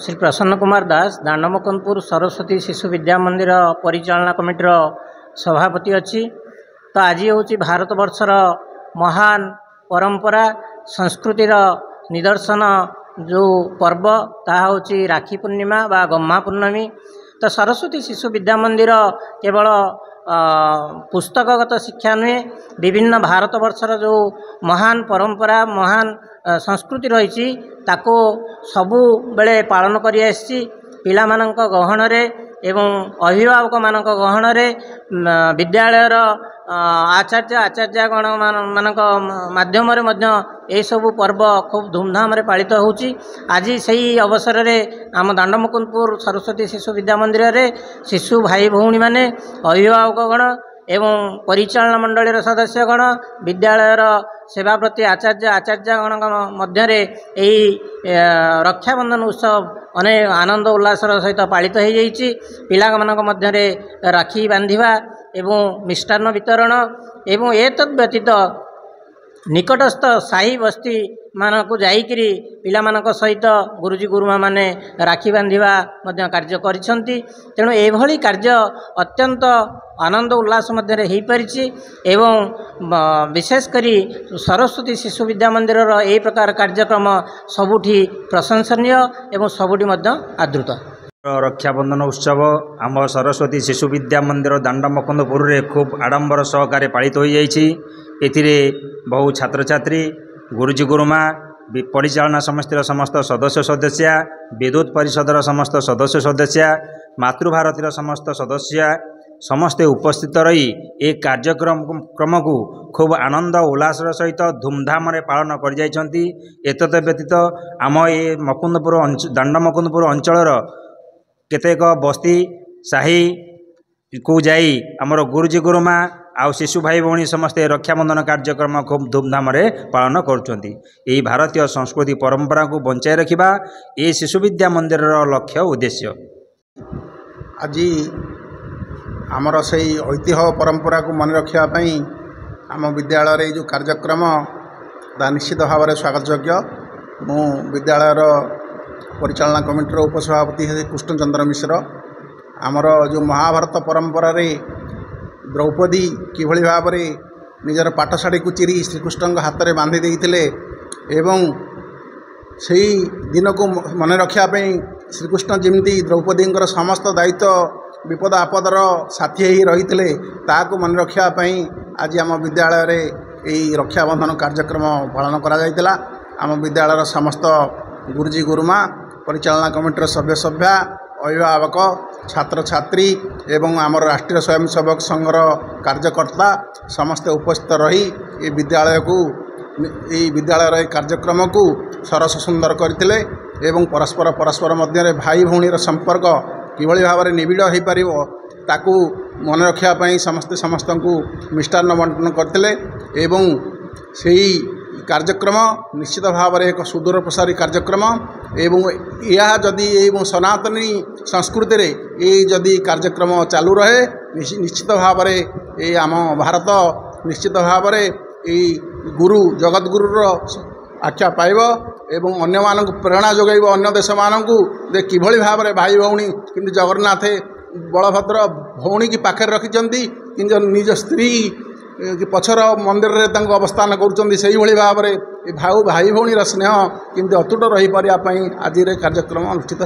श्री प्रसन्न कुमार दास दांडमकंदपुर सरस्वती शिशु विद्या मंदिर परिचालना कमिटीर सभापति अच्छी। तो आज हूँ भारत वर्षर महान परंपरा संस्कृतिर निदर्शन जो पर्व ताहा हूँ राखी पूर्णिमा बा गम्मा पूर्णमी। तो सरस्वती शिशु विद्या मंदिर केवल पुस्तकगत शिक्षा नुहे, विभिन्न भारत वर्षर जो महान परंपरा महान संस्कृति रही ताको सबु बेले पालन करि आसी पिला मानक गहन रे एवं अभिभावक मानक गहन रे विद्यालयर आचार्यगण मानक माध्यम रे मध्य ए सबु पर्व खूब धूमधाम रे पालित होउची। आज सही अवसर रे आम दांडमकंदपुर सरस्वती शिशु विद्या मंदिर रे शिशु भाई भौणी माने अभिभावकगण एवं परिचालना मंडलीर सदस्यगण विद्यालयर सेवा प्रति आचार्यगण मध्य रक्षाबंधन उत्सव अनेक आनंद उल्लासर सहित पालित हो जाइए। पिला मानक मध्य राखी बांधिबा एवं मिष्टान्न वितरण एवं एतद् व्यतीत निकटस्थ साही बस्ती मानक जाइकरी पिला मानक सहित गुरुजी गुरुमा माने राखी बांधिबा मध्य कार्य करिसंती। तेणु एभली कार्य अत्यंत आनंद उल्लास मध्य हो पारिछि एवं विशेष करी सरस्वती शिशु विद्या मंदिर ए प्रकार कार्यक्रम सबुठी प्रशंसनीय एवं सबुठी मध्य आदृत। रक्षाबंधन उत्सव आम सरस्वती शिशु विद्या मंदिर दांडमकंदपुर रे खूब आडंबर सहकारे पालित हो जाइछि। एथिरे बहु छात्र छात्री गुरुजी गुरुमा परिचालना समितिर समस्त सदस्य सदस्या विद्युत परिषदर समस्त सदस्य सदस्या मातृभारतीर समस्त सदस्य समस्ते उपस्थित रही ए कार्यक्रम को खूब आनंद उल्लास सहित धूमधाम पालन कर जाइछंती। एतद व्यतीत आम ए मकुंदपुर दांडमकंदपुर अंचलर केतेक बस्ती साही को जाई आमर गुरुजी गुरुमा आउ शिशु भाई भौणी समस्ते रक्षाबंधन कार्यक्रम खूब धूमधाम पालन करुँच। यही भारतीय संस्कृति परंपरा को बंचाई रखा ये शिशु विद्या मंदिर लक्ष्य उद्देश्य। आज आमर से ऐतिह्य परंपरा को मन रखापी आम विद्यालय जो कार्यक्रम ता निश्चित भाव में स्वागत योग्य। मु विद्यालयर परिचालना कमिटीर उपसभापति कृष्णचंद्र मिश्र। आमर जो महाभारत परंपरा रे द्रौपदी किभली भाव में निजर पाठशाड़ी को चिरी श्रीकृष्ण हाथ में बांधि देइथिले एवं सही दिन को मन रखापी श्रीकृष्ण जमी द्रौपदी समस्त दायित्व विपद आपदर साथी ही रही ताकू मन रखापी आज आम विद्यालय रे रक्षाबंधन कार्यक्रम पालन करा। आम विद्यालयर समस्त गुरुजी गुरुमा परिचालना कमिटीर सभ्य सभ्या अभिभावक छात्र छात्री एवं आमर राष्ट्रीय स्वयंसेवक संघर कार्यकर्ता समस्ते उपस्थित रही ये विद्यालय को विद्यालय कार्यक्रम को सरस सुंदर करथिले एवं परस्पर मध्य भाई भौणीर संपर्क किभली भाव में निबिड़ हो पार ताकू मन रखापी समस्ते समस्त को मिष्टान्न बंटन करथिले एवं सही कार्यक्रम निश्चित भाव में एक सुदूर प्रसारी कार्यक्रम एवं यह जदि सनातनी संस्कृति रे ये जदि कार्यक्रम चालू रहे निश्चित भाव में ये आम भारत निश्चित भाव में ये गुरु जगत गुरुर आख्या पाइब एवं अन्य मानक प्रेरणा जोगाइब अन्य देश मानक किभली भाव में भाई भौणी कि जगन्नाथ बलभद्र भौणी की पाखे रखिंट कि निज स्त्री कि पछर मंदिर रे अवस्थान करुँच भाव में भाई भौणीर स्नेह किंतु अतुट रही पारिया आज कार्यक्रम अनुष्ठित।